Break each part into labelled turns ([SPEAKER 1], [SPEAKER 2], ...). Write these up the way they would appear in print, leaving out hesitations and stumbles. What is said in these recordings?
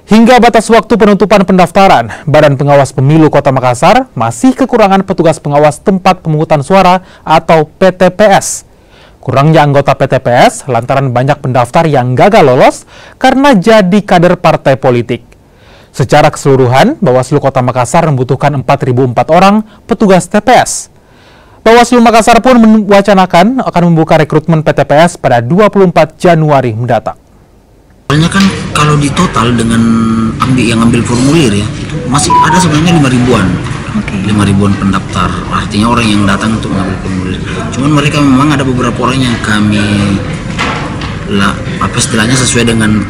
[SPEAKER 1] Hingga batas waktu penutupan pendaftaran, Badan Pengawas Pemilu Kota Makassar masih kekurangan petugas pengawas tempat pemungutan suara atau PTPS. Kurangnya anggota PTPS lantaran banyak pendaftar yang gagal lolos karena jadi kader partai politik. Secara keseluruhan, Bawaslu Kota Makassar membutuhkan 4.004 orang petugas TPS. Bawaslu Makassar pun mewacanakan akan membuka rekrutmen PTPS pada 24 Januari mendatang.
[SPEAKER 2] Soalnya kan kalau di total dengan ambil formulir ya, itu masih ada sebenarnya 5 ribuan. 5 ribuan pendaftar, artinya orang yang datang untuk mengambil formulir. Cuman mereka memang ada beberapa orang yang kami istilahnya sesuai dengan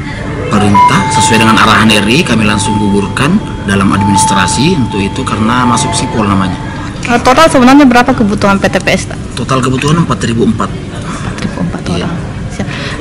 [SPEAKER 2] perintah, sesuai dengan arahan RI, kami langsung gugurkan dalam administrasi untuk itu karena masuk sipol namanya.
[SPEAKER 3] Total sebenarnya berapa kebutuhan PTPS?
[SPEAKER 2] Total kebutuhan 4.004.
[SPEAKER 3] 4.004 orang.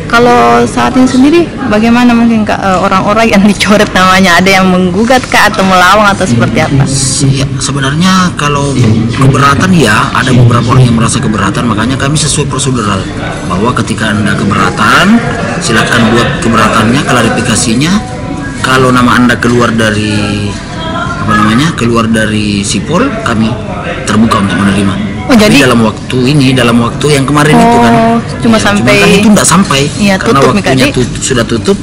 [SPEAKER 3] Kalau saat ini sendiri, bagaimana mungkin orang-orang yang dicoret namanya, ada yang menggugat kah atau melawan atau seperti apa?
[SPEAKER 2] Ya, sebenarnya kalau keberatan ya, ada beberapa orang yang merasa keberatan, makanya kami sesuai prosedural bahwa ketika Anda keberatan, silakan buat keberatannya, klarifikasinya. Kalau nama Anda keluar dari keluar dari sipol, kami terbuka untuk menerima.
[SPEAKER 3] Oh, jadi
[SPEAKER 2] dalam waktu yang kemarin itu kan
[SPEAKER 3] cuma sampai
[SPEAKER 2] kan itu tidak sampai
[SPEAKER 3] ya,
[SPEAKER 2] karena
[SPEAKER 3] tutup,
[SPEAKER 2] waktunya sudah tutup.